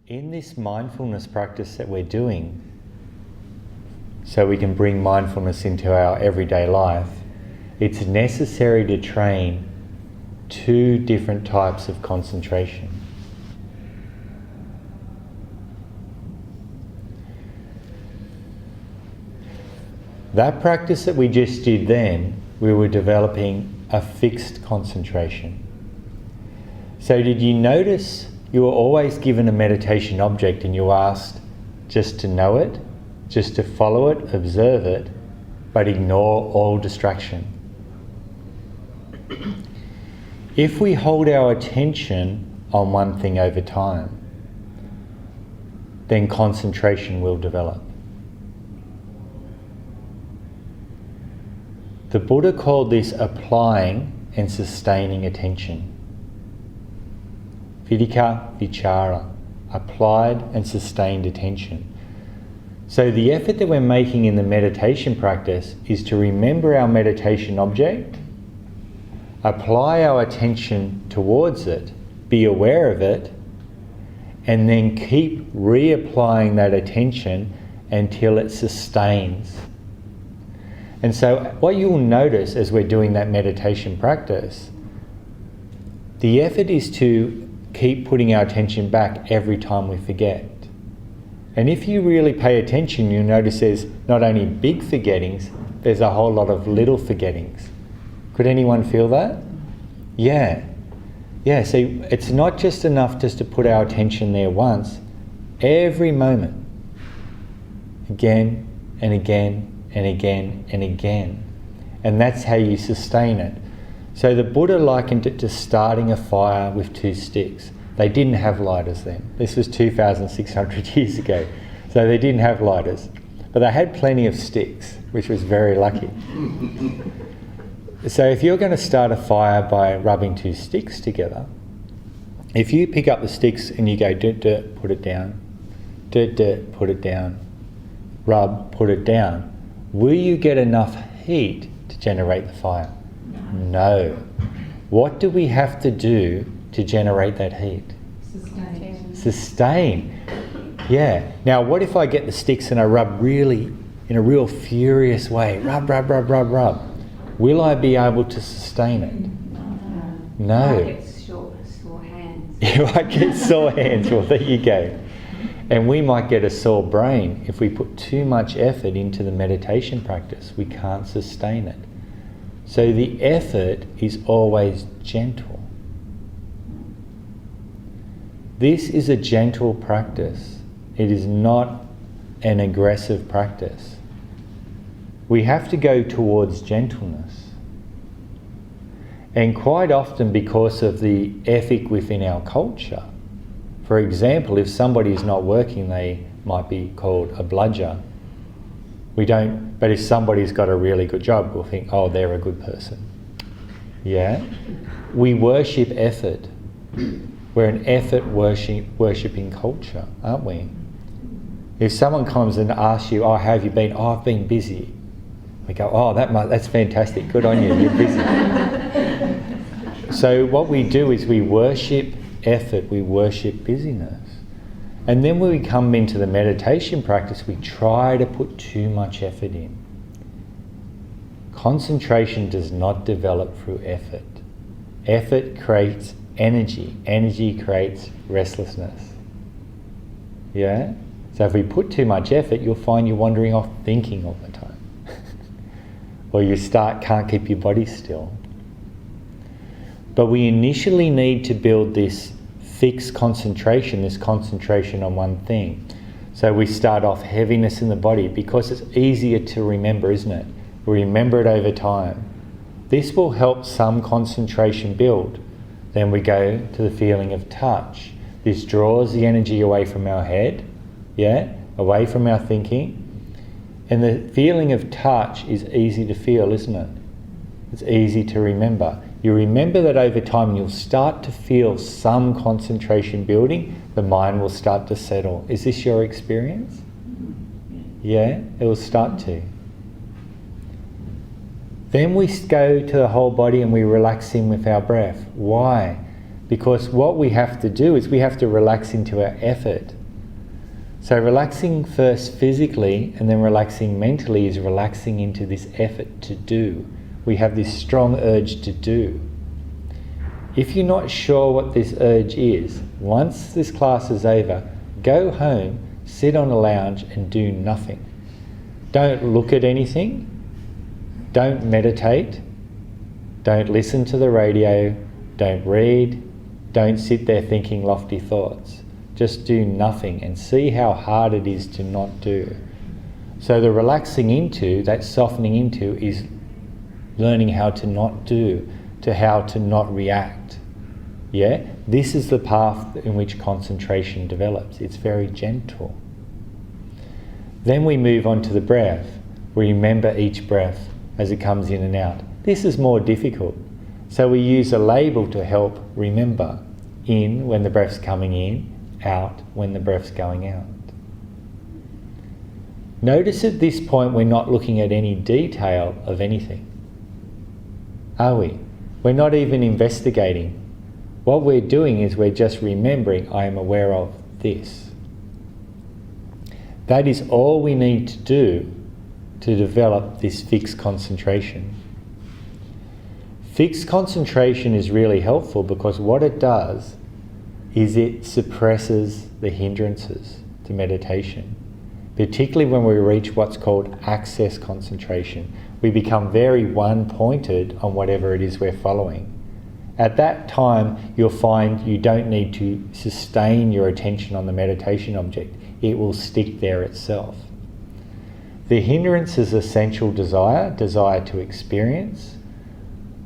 In this mindfulness practice that we're doing, so we can bring mindfulness into our everyday life, it's necessary to train two different types of concentration. That practice that we just did then, we were developing a fixed concentration. So did you notice you were always given a meditation object and you were asked just to know it, just to follow it, observe it, but ignore all distraction? If we hold our attention on one thing over time, then concentration will develop. The Buddha called this applying and sustaining attention. Vidika vichara, applied and sustained attention. So the effort that we're making in the meditation practice is to remember our meditation object, apply our attention towards it, be aware of it, and then keep reapplying that attention until it sustains. And so what you'll notice as we're doing that meditation practice, the effort is to keep putting our attention back every time we forget. And if you really pay attention, you'll notice there's not only big forgettings, there's a whole lot of little forgettings. Could anyone feel that? Yeah. Yeah, so it's not just enough just to put our attention there once. Every moment. Again and again and again and again. And that's how you sustain it. So the Buddha likened it to starting a fire with two sticks. They didn't have lighters then. This was 2,600 years ago. So they didn't have lighters. But they had plenty of sticks, which was very lucky. So if you're going to start a fire by rubbing two sticks together, if you pick up the sticks and you go dirt, dirt, put it down, dirt, dirt, put it down, rub, put it down, will you get enough heat to generate the fire? No. What do we have to do to generate that heat? Sustain. Yeah. Now what if I get the sticks and I rub really, in a real furious way, rub, rub, rub, rub, rub? Will I be able to sustain it? No. You might get sore hands. You might get sore hands. Well, there you go. And we might get a sore brain if we put too much effort into the meditation practice. We can't sustain it. So the effort is always gentle. This is a gentle practice. It is not an aggressive practice. We have to go towards gentleness. And quite often, because of the ethic within our culture, for example, if somebody is not working, they might be called a bludger. But if somebody's got a really good job, we'll think, oh, they're a good person. Yeah? We worship effort. We're an effort worshipping culture, aren't we? If someone comes and asks you, oh, how have you been? Oh, I've been busy. We go, oh, that's fantastic. Good on you, you're busy. So what we do is we worship effort, we worship busyness. And then when we come into the meditation practice, we try to put too much effort in. Concentration does not develop through effort. Effort creates energy. Energy creates restlessness. Yeah? So if we put too much effort, you'll find you're wandering off thinking all the time. Or you can't keep your body still. But we initially need to build this fixed concentration, this concentration on one thing. So we start off heaviness in the body because it's easier to remember, isn't it? We remember it over time. This will help some concentration build. Then we go to the feeling of touch. This draws the energy away from our head, yeah, away from our thinking. And the feeling of touch is easy to feel, isn't it? It's easy to remember. You remember that over time you'll start to feel some concentration building, the mind will start to settle. Is this your experience? Yeah, it will start to. Then we go to the whole body and we relax in with our breath. Why? Because what we have to do is we have to relax into our effort. So relaxing first physically and then relaxing mentally is relaxing into this effort to do. We have this strong urge to do. If you're not sure what this urge is, once this class is over, go home, sit on a lounge and do nothing. Don't look at anything. Don't meditate. Don't listen to the radio. Don't read. Don't sit there thinking lofty thoughts. Just do nothing and see how hard it is to not do. So the relaxing into, that softening into, is learning how to not do, to how to not react. Yeah? This is the path in which concentration develops. It's very gentle. Then we move on to the breath. We remember each breath as it comes in and out. This is more difficult. So we use a label to help remember. In when the breath's coming in, out when the breath's going out. Notice at this point we're not looking at any detail of anything. Are we? We're not even investigating. What we're doing is we're just remembering, I am aware of this. That is all we need to do to develop this fixed concentration. Fixed concentration is really helpful because what it does is it suppresses the hindrances to meditation, particularly when we reach what's called access concentration. We become very one-pointed on whatever it is we're following. At that time, you'll find you don't need to sustain your attention on the meditation object. It will stick there itself. The hindrance is essential desire to experience,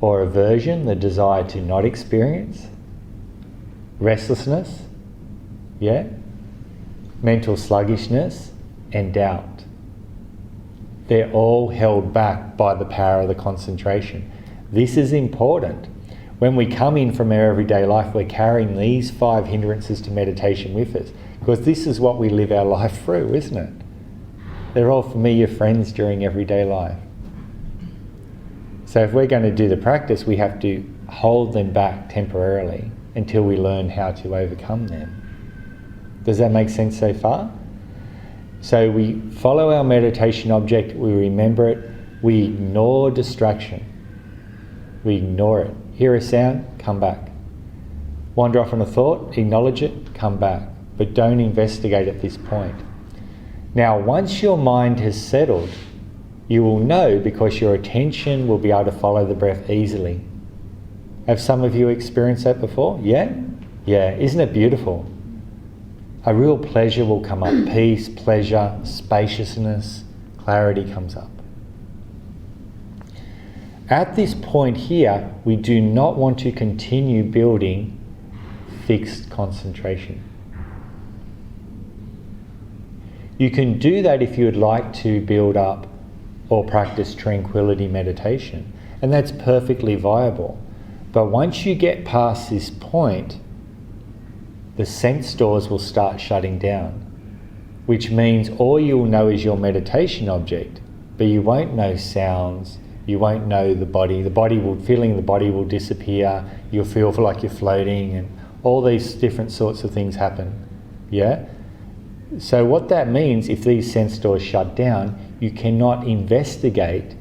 or aversion, the desire to not experience, restlessness, mental sluggishness, and doubt. They're all held back by the power of the concentration. This is important. When we come in from our everyday life, we're carrying these 5 hindrances to meditation with us, because this is what we live our life through, isn't it? They're all familiar friends during everyday life. So if we're going to do the practice, we have to hold them back temporarily until we learn how to overcome them. Does that make sense so far? So we follow our meditation object, we remember it, we ignore distraction. We ignore it. Hear a sound, come back. Wander off on a thought, acknowledge it, come back. But don't investigate at this point. Now, once your mind has settled, you will know because your attention will be able to follow the breath easily. Have some of you experienced that before? Yeah? Yeah, isn't it beautiful? A real pleasure will come up. Peace, pleasure, spaciousness, clarity comes up. At this point here, we do not want to continue building fixed concentration. You can do that if you would like to build up or practice tranquility meditation, and that's perfectly viable. But once you get past this point, the sense doors will start shutting down, which means all you'll know is your meditation object, but you won't know sounds, you won't know the body. The body will disappear, you'll feel like you're floating, and all these different sorts of things happen. Yeah? So what that means, if these sense doors shut down, you cannot investigate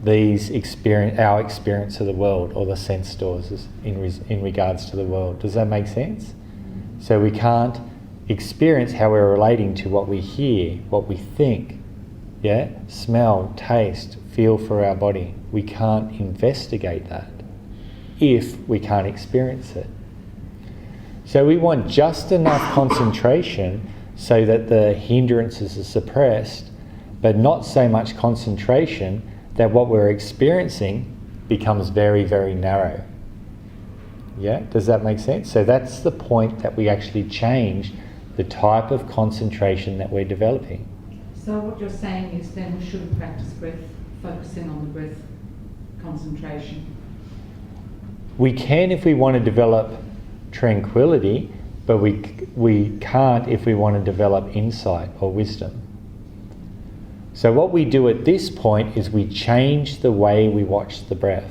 our experience of the world, or the sense doors in regards to the world. Does that make sense? So we can't experience how we're relating to what we hear, what we think, smell, taste, feel for our body. We can't investigate that if we can't experience it. So we want just enough concentration so that the hindrances are suppressed, but not so much concentration that what we're experiencing becomes very, very narrow. Yeah, does that make sense? So that's the point that we actually change the type of concentration that we're developing. So what you're saying is then we shouldn't practice breath, focusing on the breath concentration. We can if we want to develop tranquility, but we can't if we want to develop insight or wisdom. So what we do at this point is we change the way we watch the breath.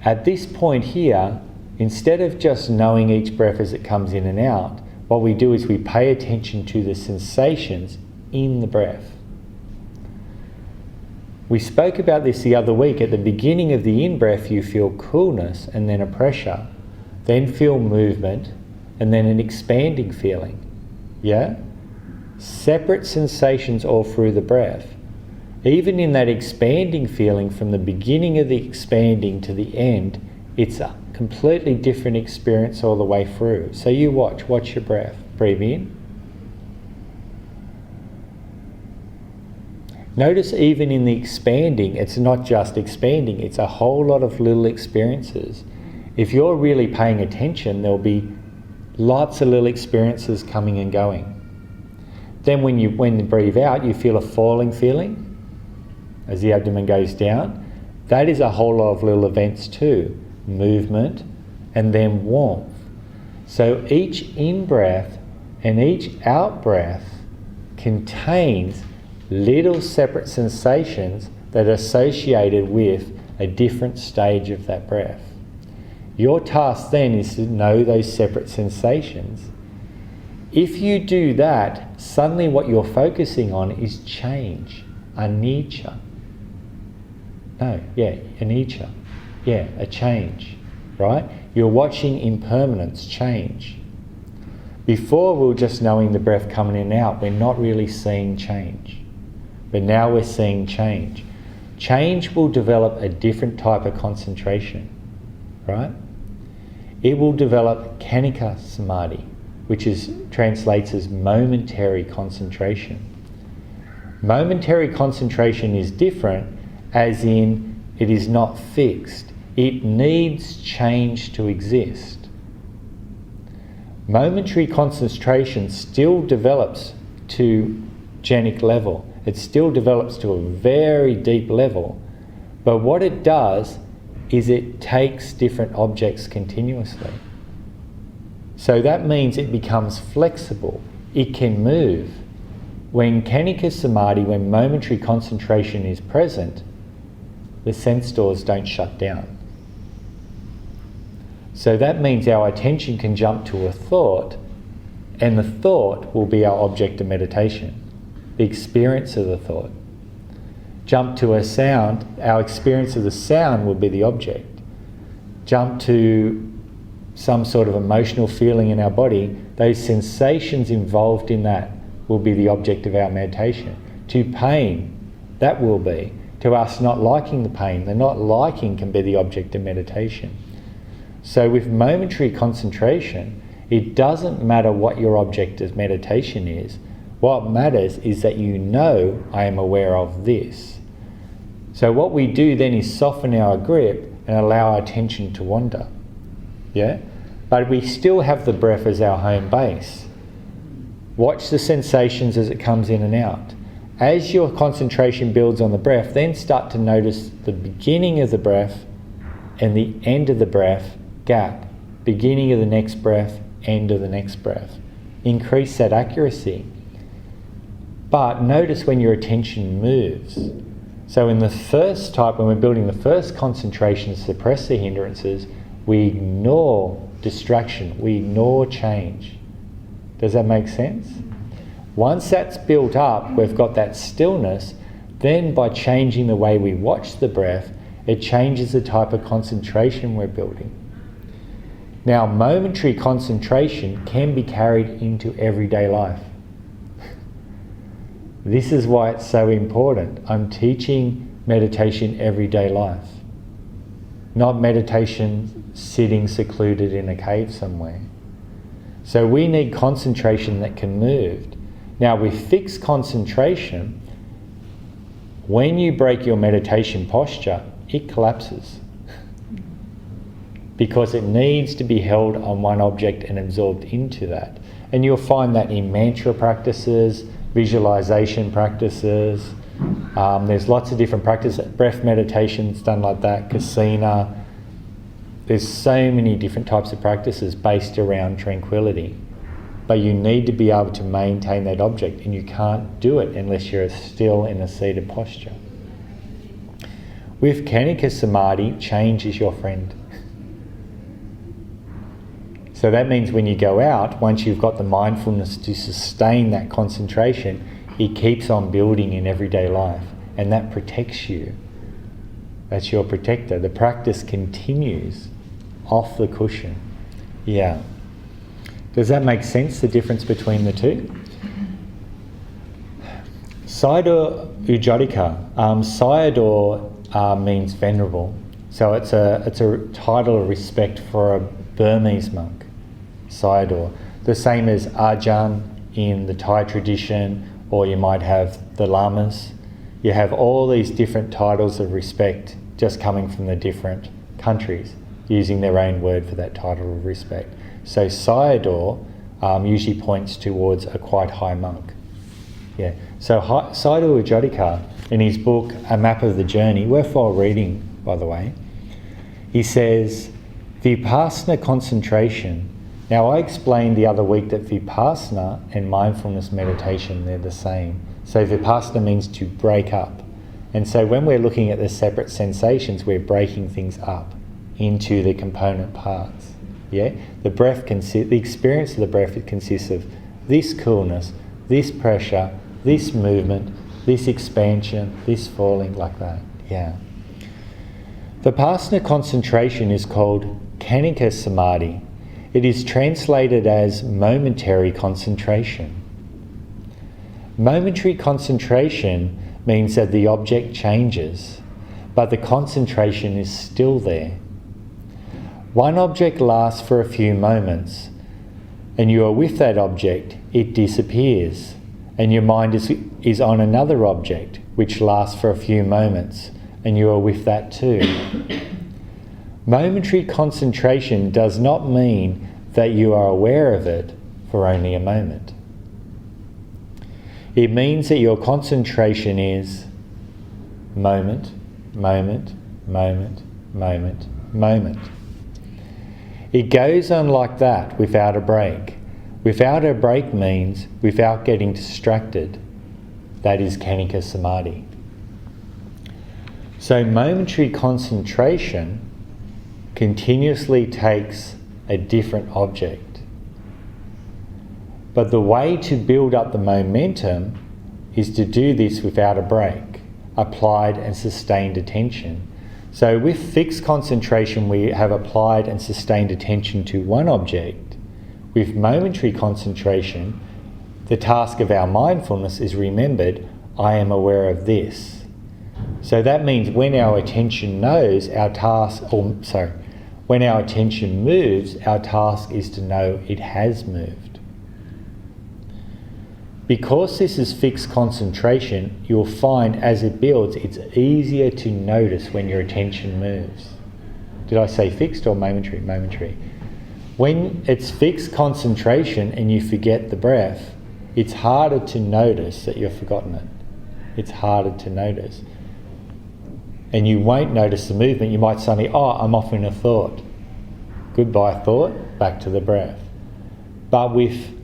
At this point here, instead of just knowing each breath as it comes in and out, what we do is we pay attention to the sensations in the breath. We spoke about this the other week. At the beginning of the in-breath, you feel coolness and then a pressure, then feel movement, and then an expanding feeling. Yeah? Separate sensations all through the breath. Even in that expanding feeling, from the beginning of the expanding to the end, it's a completely different experience all the way through. So you watch your breath. Breathe in. Notice even in the expanding, it's not just expanding, it's a whole lot of little experiences. If you're really paying attention, there'll be lots of little experiences coming and going. Then when you breathe out, you feel a falling feeling as the abdomen goes down. That is a whole lot of little events too. Movement and then warmth. So each in-breath and each out-breath contains little separate sensations that are associated with a different stage of that breath. Your task then is to know those separate sensations. If you do that, suddenly what you're focusing on is change, anicca. Anicca. Yeah, a change, right? You're watching impermanence change. Before we were just knowing the breath coming in and out, we're not really seeing change. But now we're seeing change. Change will develop a different type of concentration, right? It will develop Khanika Samadhi, which translates as momentary concentration. Momentary concentration is different, as in it is not fixed. It needs change to exist. Momentary concentration still develops to genic level. It still develops to a very deep level. But what it does is it takes different objects continuously. So that means it becomes flexible. It can move. When Khanika Samadhi, when momentary concentration is present, the sense doors don't shut down. So that means our attention can jump to a thought, and the thought will be our object of meditation, the experience of the thought. Jump to a sound, our experience of the sound will be the object. Jump to some sort of emotional feeling in our body, those sensations involved in that will be the object of our meditation. To pain, that will be. To us not liking the pain, the not liking can be the object of meditation. So with momentary concentration, it doesn't matter what your object of meditation is. What matters is that you know, I am aware of this. So what we do then is soften our grip and allow our attention to wander. Yeah? But we still have the breath as our home base. Watch the sensations as it comes in and out. As your concentration builds on the breath, then start to notice the beginning of the breath and the end of the breath gap. Beginning of the next breath, end of the next breath. Increase that accuracy. But notice when your attention moves. So in the first type, when we're building the first concentration to suppress the hindrances, we ignore distraction, we ignore change. Does that make sense? Once that's built up, we've got that stillness, then by changing the way we watch the breath, it changes the type of concentration we're building. Now, momentary concentration can be carried into everyday life. This is why it's so important. I'm teaching meditation everyday life, not meditation sitting secluded in a cave somewhere. So we need concentration that can move. Now with fixed concentration, when you break your meditation posture, it collapses. Because it needs to be held on one object and absorbed into that. And you'll find that in mantra practices, visualization practices, there's lots of different practices. Breath meditation's done like that, kasina. There's so many different types of practices based around tranquility. But you need to be able to maintain that object, and you can't do it unless you're still in a seated posture. With Khanika Samadhi, change is your friend. So that means when you go out, once you've got the mindfulness to sustain that concentration, it keeps on building in everyday life, and that protects you. That's your protector. The practice continues off the cushion. Yeah. Does that make sense, the difference between the two? Sayadaw Ujjadika. Sayadaw means venerable. So it's a title of respect for a Burmese monk. Sayadaw. The same as Ajahn in the Thai tradition, or you might have the Lamas. You have all these different titles of respect just coming from the different countries, using their own word for that title of respect. So Sayadaw usually points towards a quite high monk. Yeah. So Sayadaw Ujjadika, in his book A Map of the Journey, worthwhile reading by the way, he says, Vipassana concentration. Now I explained the other week that Vipassana and mindfulness meditation, they're the same. So Vipassana means to break up. And so when we're looking at the separate sensations, we're breaking things up into the component parts. Yeah? The experience of the breath, it consists of this coolness, this pressure, this movement, this expansion, this falling, like that. Yeah. Vipassana concentration is called Khanika Samadhi. It is translated as momentary concentration. Momentary concentration means that the object changes, but the concentration is still there. One object lasts for a few moments, and you are with that object, it disappears, and your mind is on another object, which lasts for a few moments, and you are with that too. Momentary concentration does not mean that you are aware of it for only a moment. It means that your concentration is moment, moment, moment, moment, moment. It goes on like that without a break. Without a break means without getting distracted. That is Khanika Samadhi. So momentary concentration continuously takes a different object. But the way to build up the momentum is to do this without a break, applied and sustained attention. So with fixed concentration, we have applied and sustained attention to one object. With momentary concentration, the task of our mindfulness is remembered, I am aware of this. So that means when our attention knows, when our attention moves, our task is to know it has moved. Because this is fixed concentration, you'll find as it builds, it's easier to notice when your attention moves. Did I say fixed or momentary? Momentary. When it's fixed concentration and you forget the breath, it's harder to notice that you've forgotten it. It's harder to notice. And you won't notice the movement. You might suddenly, I'm off in a thought. Goodbye thought, back to the breath. But with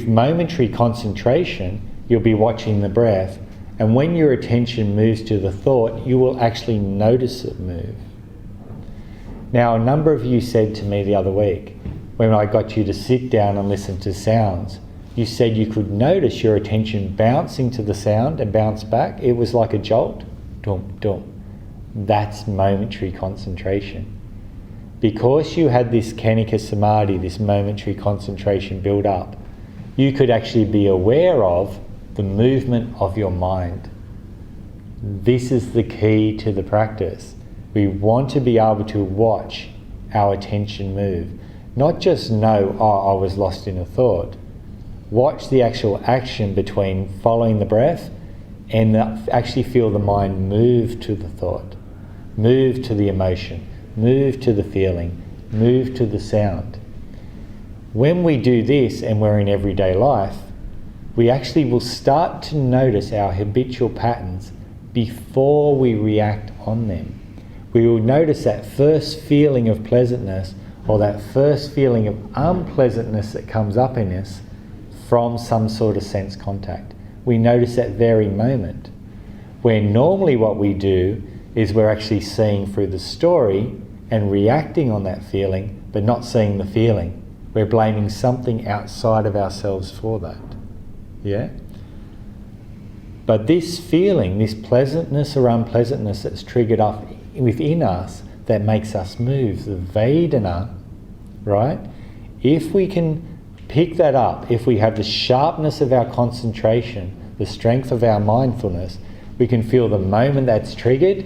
momentary concentration, you'll be watching the breath, and when your attention moves to the thought, you will actually notice it move. Now, a number of you said to me the other week, when I got you to sit down and listen to sounds, you said you could notice your attention bouncing to the sound and bounce back. It was like a jolt. Dum, dum. That's momentary concentration. Because you had this Khanika Samadhi, this momentary concentration build up, you could actually be aware of the movement of your mind. This is the key to the practice. We want to be able to watch our attention move. Not just know, I was lost in a thought. Watch the actual action between following the breath and actually feel the mind move to the thought, move to the emotion, move to the feeling, move to the sound. When we do this and we're in everyday life, we actually will start to notice our habitual patterns before we react on them. We will notice that first feeling of pleasantness or that first feeling of unpleasantness that comes up in us from some sort of sense contact. We notice that very moment. Where normally what we do is we're actually seeing through the story and reacting on that feeling, but not seeing the feeling. We're blaming something outside of ourselves for that. Yeah? But this feeling, this pleasantness or unpleasantness that's triggered up within us that makes us move, the Vedana, right? If we can pick that up, if we have the sharpness of our concentration, the strength of our mindfulness, we can feel the moment that's triggered,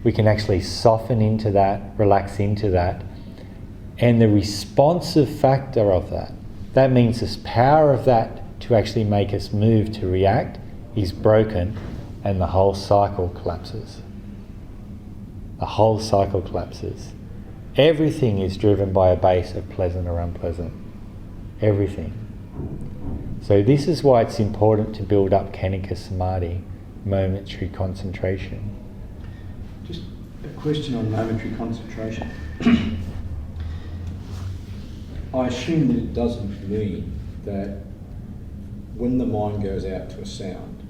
we can actually soften into that, relax into that. And the responsive factor of that, that means this power of that to actually make us move, to react, is broken, and the whole cycle collapses. The whole cycle collapses. Everything is driven by a base of pleasant or unpleasant. Everything. So this is why it's important to build up Khanika Samadhi, momentary concentration. Just a question on momentary concentration. I assume that it doesn't mean that when the mind goes out to a sound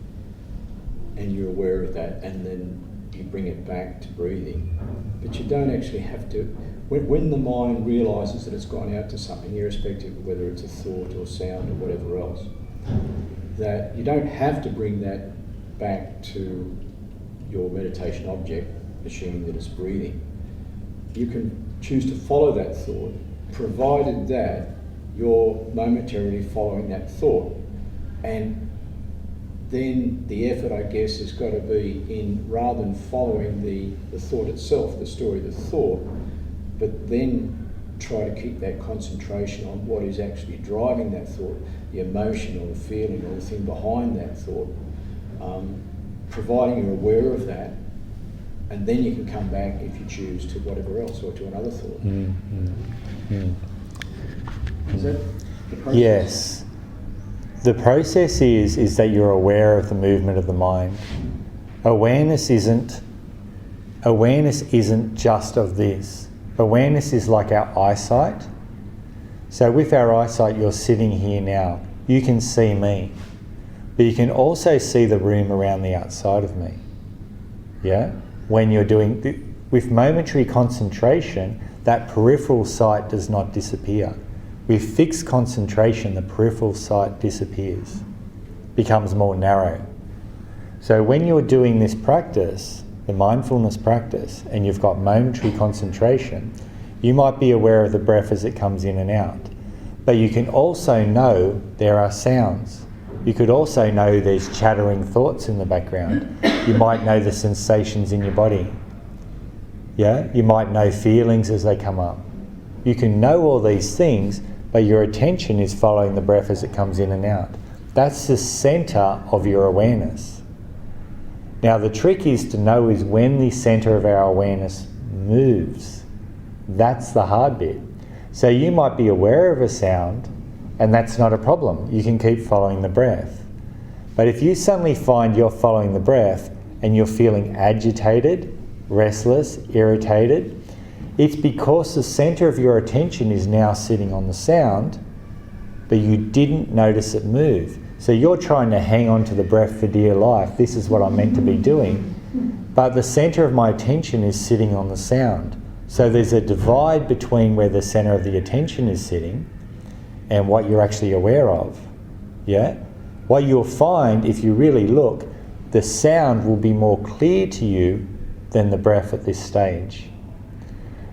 and you're aware of that and then you bring it back to breathing, but you don't actually have to, when the mind realises that it's gone out to something, irrespective of whether it's a thought or sound or whatever else, that you don't have to bring that back to your meditation object, assuming that it's breathing. You can choose to follow that thought, provided that you're momentarily following that thought. And then the effort, I guess, has got to be in, rather than following the thought itself, the story of the thought, but then try to keep that concentration on what is actually driving that thought, the emotion or the feeling or the thing behind that thought, providing you're aware of that, and then you can come back, if you choose, to whatever else or to another thought. Is that the process? Yes. The process is that you're aware of the movement of the mind. Awareness isn't just of this. Awareness is like our eyesight. So with our eyesight, you're sitting here now. You can see me, but you can also see the room around the outside of me. Yeah? When you're doing, with momentary concentration, that peripheral sight does not disappear. With fixed concentration, the peripheral sight disappears, becomes more narrow. So when you're doing this practice, the mindfulness practice, and you've got momentary concentration, you might be aware of the breath as it comes in and out. But you can also know there are sounds. You could also know there's chattering thoughts in the background. You might know the sensations in your body. Yeah? You might know feelings as they come up. You can know all these things, but your attention is following the breath as it comes in and out. That's the centre of your awareness. Now the trick is to know is when the centre of our awareness moves. That's the hard bit. So you might be aware of a sound, and that's not a problem. You can keep following the breath. But if you suddenly find you're following the breath and you're feeling agitated, restless, irritated, it's because the centre of your attention is now sitting on the sound, but you didn't notice it move. So you're trying to hang on to the breath for dear life. This is what I'm meant to be doing. But the centre of my attention is sitting on the sound. So there's a divide between where the centre of the attention is sitting and what you're actually aware of. Yeah? What you'll find, if you really look, the sound will be more clear to you than the breath at this stage.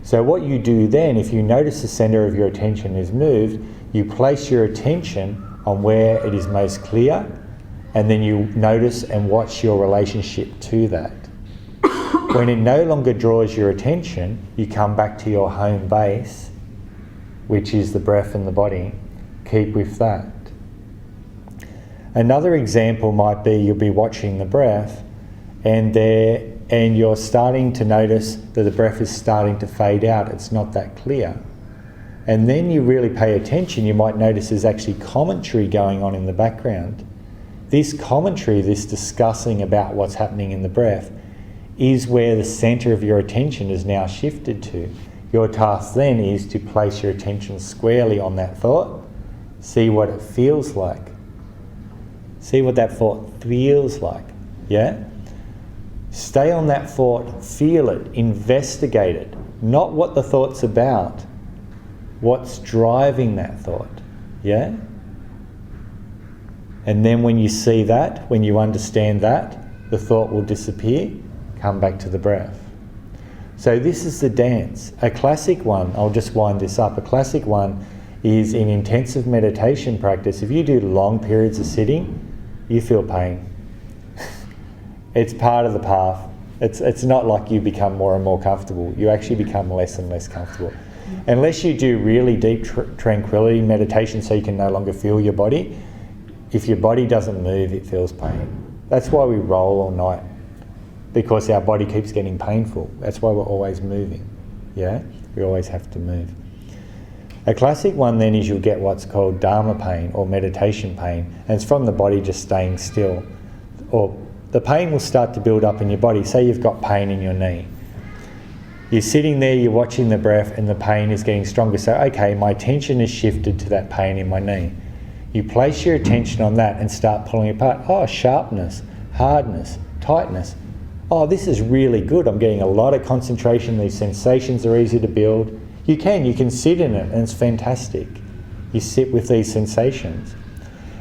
So what you do then, if you notice the centre of your attention is moved, you place your attention on where it is most clear, and then you notice and watch your relationship to that. When it no longer draws your attention, you come back to your home base, which is the breath and the body. Keep with that. Another example might be you'll be watching the breath, and you're starting to notice that the breath is starting to fade out. It's not that clear. And then you really pay attention, you might notice there's actually commentary going on in the background. This commentary, this discussing about what's happening in the breath, is where the centre of your attention is now shifted to. Your task then is to place your attention squarely on that thought, see what it feels like. See what that thought feels like, yeah? Stay on that thought, feel it, investigate it. Not what the thought's about, what's driving that thought. Yeah? And then when you see that, when you understand that, the thought will disappear, come back to the breath. So this is the dance. A classic one, I'll just wind this up, a classic one is in intensive meditation practice. If you do long periods of sitting, you feel pain. It's part of the path. It's not like you become more and more comfortable. You actually become less and less comfortable. Unless you do really deep tranquility meditation so you can no longer feel your body, if your body doesn't move, it feels pain. That's why we roll all night, because our body keeps getting painful. That's why we're always moving. Yeah? We always have to move. A classic one then is you'll get what's called Dharma pain or meditation pain, and it's from the body just staying still. Or the pain will start to build up in your body. Say you've got pain in your knee. You're sitting there, you're watching the breath, and the pain is getting stronger. So, okay, my attention is shifted to that pain in my knee. You place your attention on that and start pulling it apart. Oh, sharpness, hardness, tightness. Oh, this is really good. I'm getting a lot of concentration. These sensations are easy to build. You can sit in it and it's fantastic. You sit with these sensations.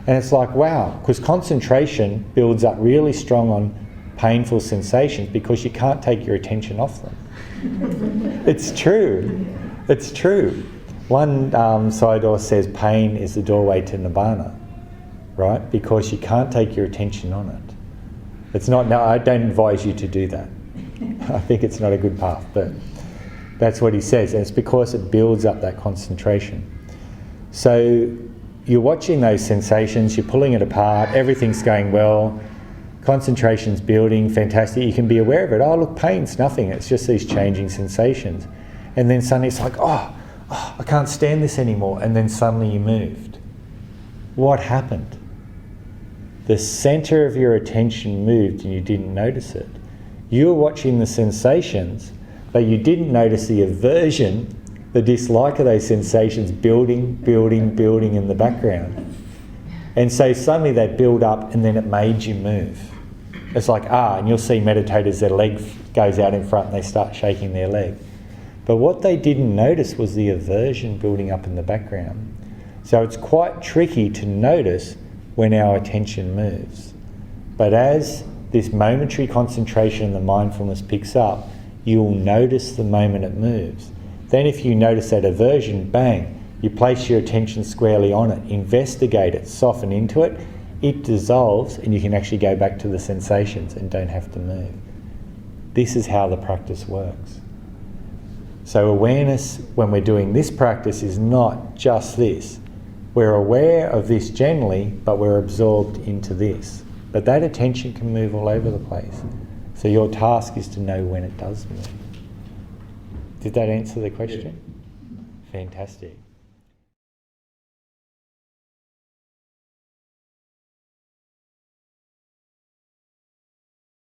And it's like, wow, because concentration builds up really strong on painful sensations because you can't take your attention off them. It's true. It's true. One Sayadaw says pain is the doorway to Nibbana, right? Because you can't take your attention on it. It's not, no, I don't advise you to do that. I think it's not a good path, but that's what he says. And it's because it builds up that concentration. So you're watching those sensations, you're pulling it apart, everything's going well, concentration's building, fantastic. You can be aware of it. Oh, look, pain's nothing. It's just these changing sensations. And then suddenly it's like, oh, I can't stand this anymore. And then suddenly you moved. What happened? The center of your attention moved and you didn't notice it. You were watching the sensations, but you didn't notice the aversion, the dislike of those sensations building in the background. And so suddenly they build up and then it made you move. It's like, and you'll see meditators, their leg goes out in front and they start shaking their leg. But what they didn't notice was the aversion building up in the background. So it's quite tricky to notice when our attention moves. But as this momentary concentration and the mindfulness picks up, you'll notice the moment it moves. Then if you notice that aversion, bang, you place your attention squarely on it, investigate it, soften into it, it dissolves and you can actually go back to the sensations and don't have to move. This is how the practice works. So awareness, when we're doing this practice, is not just this. We're aware of this generally, but we're absorbed into this. But that attention can move all over the place. So your task is to know when it does move. Did that answer the question? Yeah. Fantastic.